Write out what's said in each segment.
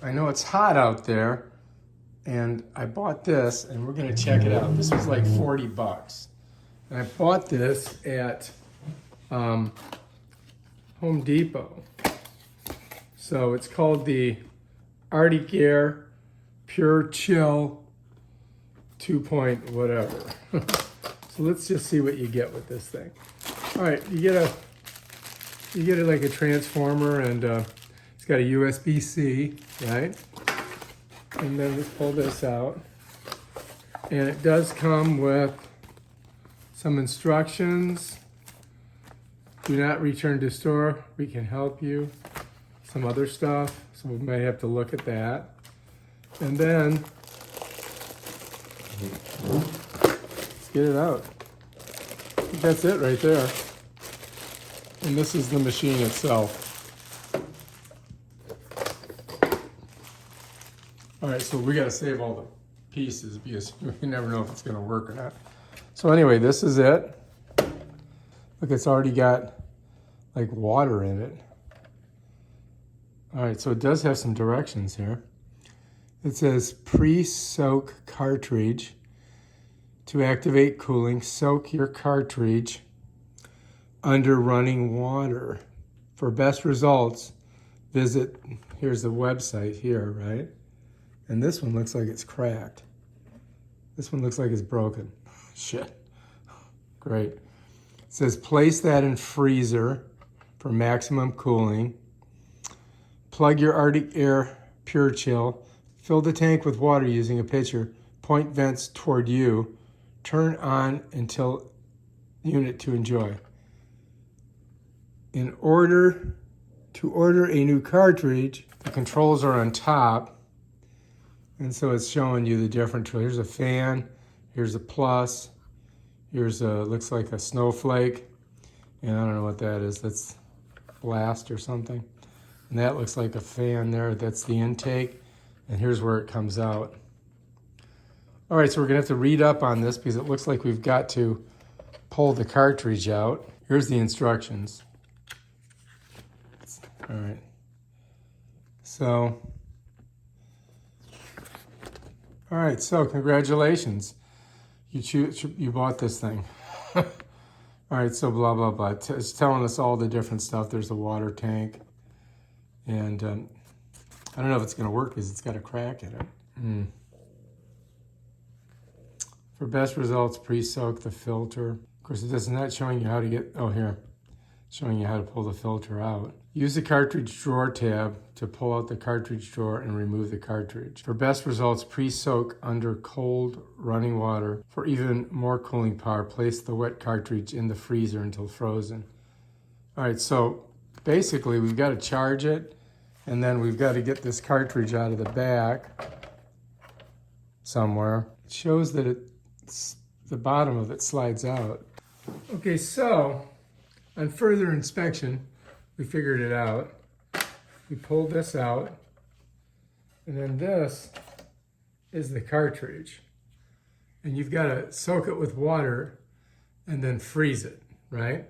I know it's hot out there, and I bought this, and we're gonna check it out. This was like 40 bucks. And I bought this at Home Depot. So it's called the Arctic Air Pure Chill 2 point whatever. So let's just see what you get with this thing. All right, you get it like a transformer, and it's got a USB-C, right? And then let's pull this out. And it does come with some instructions. Do not return to store. We can help you. Some other stuff. So we might have to look at that. And then, let's get it out. I think that's it right there. And this is the machine itself. All right, so we got to save all the pieces because we never know if it's going to work or not. So anyway, this is it. Look, it's already got like water in it. All right, so it does have some directions here. It says pre-soak cartridge. To activate cooling, soak your cartridge under running water. For best results, visit, here's the website here, right? And this one looks like it's cracked. This one looks like it's broken. Shit. Great. It says place that in freezer for maximum cooling. Plug your Arctic Air Pure Chill. Fill the tank with water using a pitcher. Point vents toward you. Turn on until unit to enjoy. To order a new cartridge, the controls are on top. And so it's showing you the different, here's a fan, here's a plus, here's looks like a snowflake, and I don't know what that is, that's blast or something. And that looks like a fan there, that's the intake, and here's where it comes out. All right, so we're gonna have to read up on this because it looks like we've got to pull the cartridge out. Here's the instructions. All right, so, all right, so congratulations. You bought this thing. All right, so blah, blah, blah. It's telling us all the different stuff. There's a water tank. And I don't know if it's going to work because it's got a crack in it. For best results, pre-soak the filter. Of course, it's not showing you how to get, oh, here. It's showing you how to pull the filter out. Use the cartridge drawer tab to pull out the cartridge drawer and remove the cartridge. For best results, pre-soak under cold running water. For even more cooling power, place the wet cartridge in the freezer until frozen. All right, so basically we've got to charge it, and then we've got to get this cartridge out of the back somewhere. It shows that the bottom of it slides out. Okay, so on further inspection, we figured it out. We pulled this out, and then this is the cartridge. And you've got to soak it with water and then freeze it, right?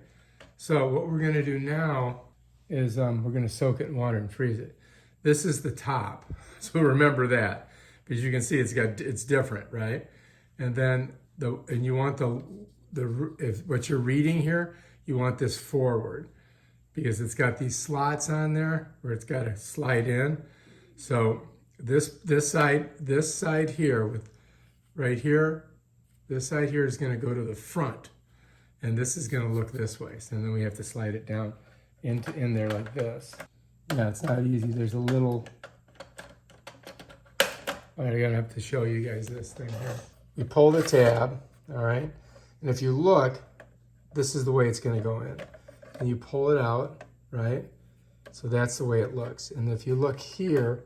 So what we're going to do now is we're going to soak it in water and freeze it. This is the top, so remember that, because you can see it's different, right? And then you want if what you're reading here, you want this forward, because it's got these slots on there where it's got to slide in. So this side here with right here, this side here is going to go to the front, and this is going to look this way. So then we have to slide it down in there like this. Yeah, it's not easy. There's a little. All right, I'm gonna have to show you guys this thing here. You pull the tab, all right, and if you look, this is the way it's going to go in. And you pull it out, right? So that's the way it looks. And if you look here,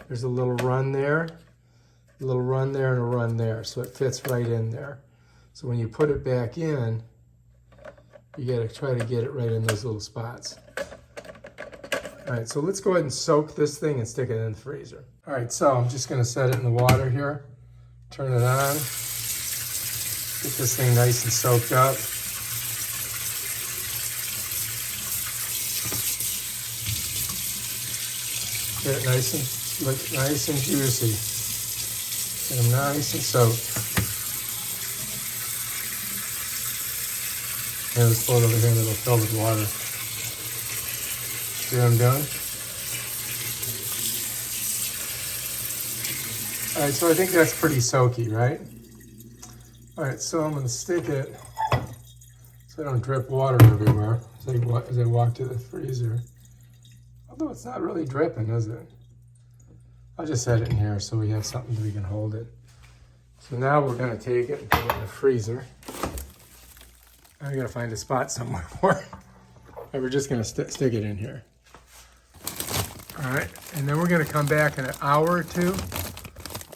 there's a little run there, a little run there, and a run there. So it fits right in there. So when you put it back in, you got to try to get it right in those little spots. All right, so let's go ahead and soak this thing and stick it in the freezer. All right, so I'm just going to set it in the water here, turn it on, get this thing nice and soaked up. Get it nice and look nice and juicy. Get them nice and soaked. And this float over here that'll fill with water. See what I'm doing? All right, so I think that's pretty soaky, right? All right, so I'm gonna stick it so I don't drip water everywhere as I walk to the freezer. Although it's not really dripping, is it? I'll just set it in here so we have something that we can hold it. So now we're gonna take it and put it in the freezer. I gotta find a spot somewhere for it. And we're just gonna stick it in here. All right, and then we're gonna come back in an hour or two.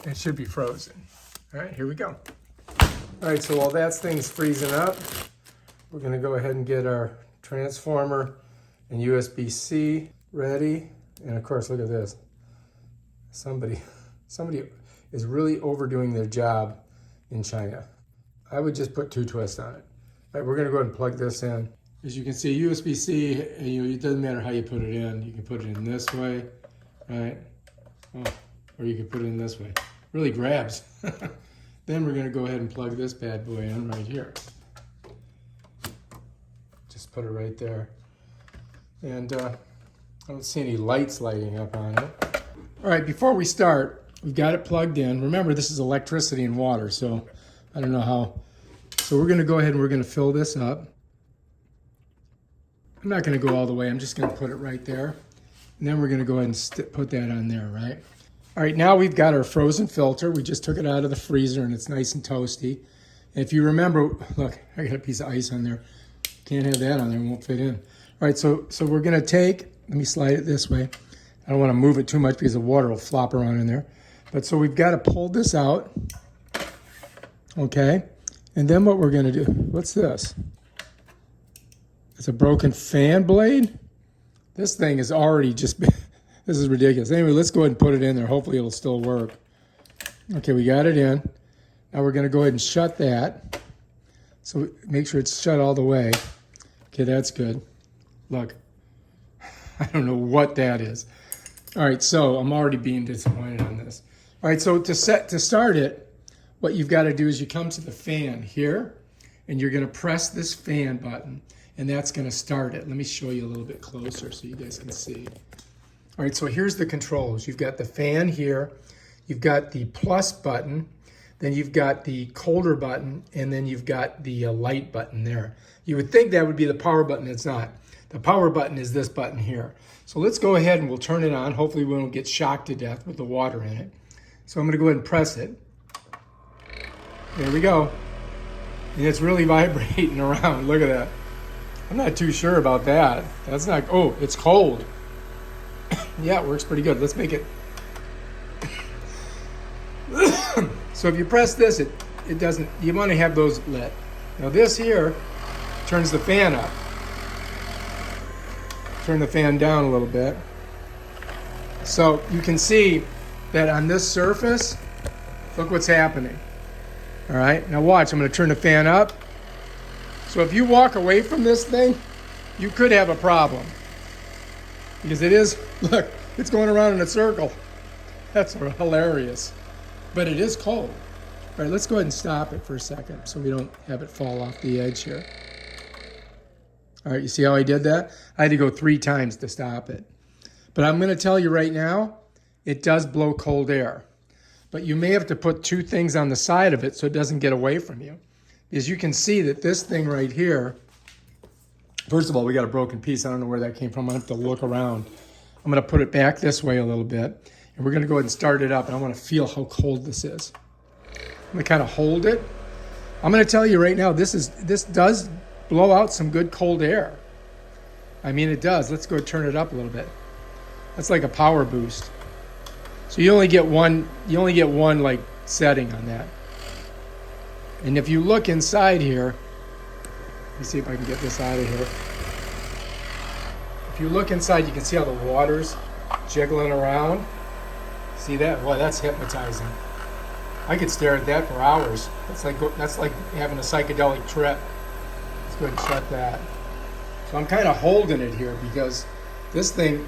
It should be frozen. All right, here we go. All right, so while that thing's freezing up, we're gonna go ahead and get our transformer and USB-C ready. And of course, look at this. Somebody is really overdoing their job in China. I would just put 2 twists on it. All right, we're gonna go ahead and plug this in. As you can see, USB-C, it doesn't matter how you put it in. You can put it in this way, right? Oh, or you can put it in this way. Really grabs. Then we're gonna go ahead and plug this bad boy in right here. Just put it right there. And I don't see any lights lighting up on it. All right, before we start, we've got it plugged in. Remember, this is electricity and water, so I don't know how. So we're gonna go ahead and we're gonna fill this up. I'm not gonna go all the way, I'm just gonna put it right there. And then we're gonna go ahead and put that on there, right? All right, now we've got our frozen filter. We just took it out of the freezer and it's nice and toasty. And if you remember, look, I got a piece of ice on there. Can't have that on there, it won't fit in. All right, so we're gonna take, let me slide it this way. I don't wanna move it too much because the water will flop around in there. But so we've gotta pull this out, okay? And then what we're gonna do, what's this? It's a broken fan blade. This thing is already just, this is ridiculous. Anyway, let's go ahead and put it in there. Hopefully it'll still work. Okay, we got it in. Now we're gonna go ahead and shut that. So make sure it's shut all the way. Okay, that's good. Look, I don't know what that is. All right, so I'm already being disappointed on this. All right, so to start it, what you've got to do is you come to the fan here, and you're going to press this fan button, and that's going to start it. Let me show you a little bit closer so you guys can see. All right, so here's the controls. You've got the fan here, you've got the plus button, then you've got the colder button, and then you've got the light button there. You would think that would be the power button, it's not. The power button is this button here. So let's go ahead and we'll turn it on. Hopefully we won't get shocked to death with the water in it. So I'm gonna go ahead and press it. There we go. And it's really vibrating around, look at that. I'm not too sure about that. That's not, oh, it's cold. Yeah, it works pretty good. Let's make it. So if you press this, it doesn't, you wanna have those lit. Now this here turns the fan up. Turn the fan down a little bit. So you can see that on this surface, look what's happening. All right, now watch, I'm gonna turn the fan up. So if you walk away from this thing, you could have a problem. Because it is, look, it's going around in a circle. That's hilarious. But it is cold. All right, let's go ahead and stop it for a second so we don't have it fall off the edge here. All right, you see how I did that? I had to go 3 times to stop it. But I'm gonna tell you right now, it does blow cold air. But you may have to put 2 things on the side of it so it doesn't get away from you. Because you can see that this thing right here, first of all, we got a broken piece. I don't know where that came from. I have to look around. I'm gonna put it back this way a little bit. And we're gonna go ahead and start it up. And I wanna feel how cold this is. I'm gonna kind of hold it. I'm gonna tell you right now, this does blow out some good cold air. I mean, it does. Let's go turn it up a little bit. That's like a power boost. So you only get one like setting on that. And if you look inside here, let me see if I can get this out of here. If you look inside, you can see how the water's jiggling around. See that? Boy, that's hypnotizing. I could stare at that for hours. That's like having a psychedelic trip. Let's go ahead and shut that. So I'm kind of holding it here because this thing,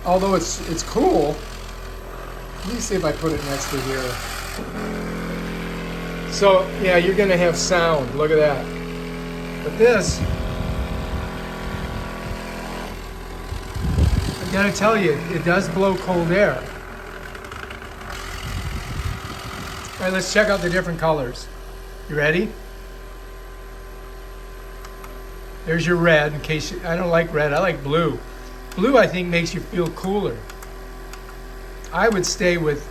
although it's cool, Let me see if I put it next to here. So, yeah, you're going to have sound. Look at that. But this, I got to tell you, it does blow cold air. All right, let's check out the different colors. You ready? There's your red, in case I don't like red, I like blue. Blue, I think, makes you feel cooler. I would stay with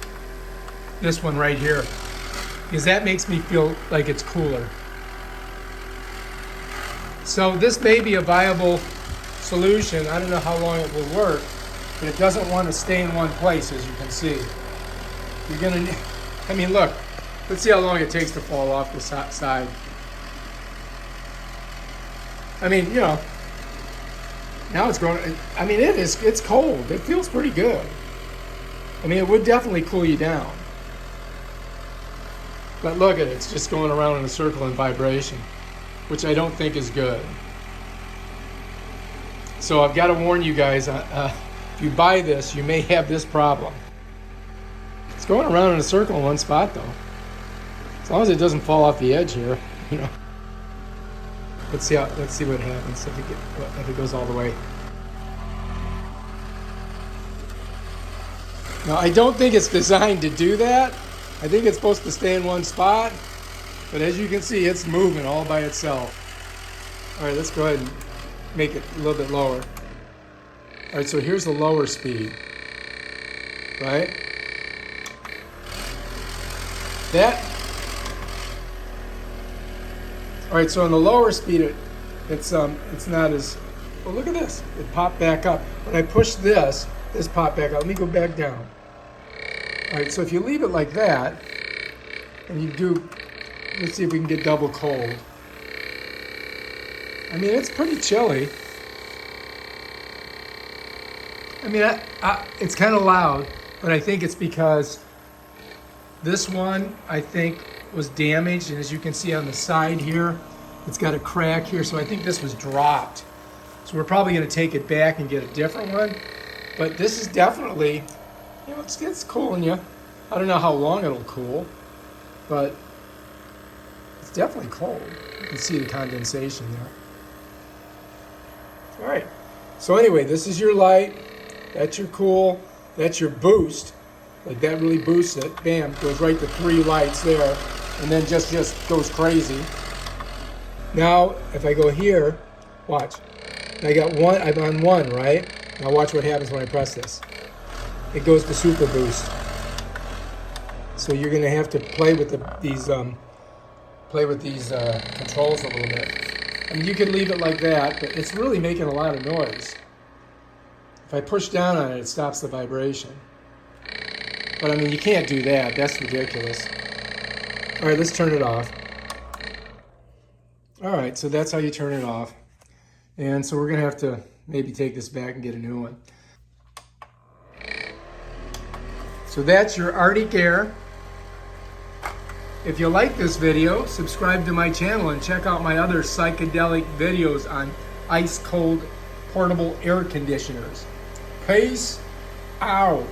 this one right here, because that makes me feel like it's cooler. So this may be a viable solution. I don't know how long it will work, but it doesn't want to stay in one place, as you can see. You're gonna, I mean, look, let's see how long it takes to fall off the side. I mean, you know, now it's going, I mean, it's cold. It feels pretty good. I mean, it would definitely cool you down. But look at it, it's just going around in a circle in vibration, which I don't think is good. So I've got to warn you guys, if you buy this, you may have this problem. It's going around in a circle in one spot though. As long as it doesn't fall off the edge here, you know. Let's see what happens if it goes all the way. Now, I don't think it's designed to do that. I think it's supposed to stay in one spot. But as you can see, it's moving all by itself. All right, let's go ahead and make it a little bit lower. All right, so here's the lower speed, right? All right, so on the lower speed, it's not as, well, look at this. It popped back up. When I push this popped back up. Let me go back down. All right, so if you leave it like that, and you do, let's see if we can get double cold. I mean, it's pretty chilly. I mean, it's kind of loud, but I think it's because this one, I think, was damaged, and as you can see on the side here, it's got a crack here, so I think this was dropped. So we're probably going to take it back and get a different one. But this is definitely, you know, it's cooling you. I don't know how long it'll cool, but it's definitely cold. You can see the condensation there. All right, so anyway, this is your light, that's your cool, that's your boost. Like that really boosts it. Bam, goes right to 3 lights there, and then just goes crazy. Now, if I go here, watch. I got one, I'm on 1, right? Now watch what happens when I press this. It goes to super boost. So you're gonna have to play with these controls a little bit. I mean, you could leave it like that, but it's really making a lot of noise. If I push down on it, it stops the vibration. But I mean, you can't do that. That's ridiculous. All right, let's turn it off. All right, so that's how you turn it off. And so we're gonna have to maybe take this back and get a new one. So that's your Arctic Air. If you like this video, subscribe to my channel and check out my other psychedelic videos on ice cold portable air conditioners. Peace out.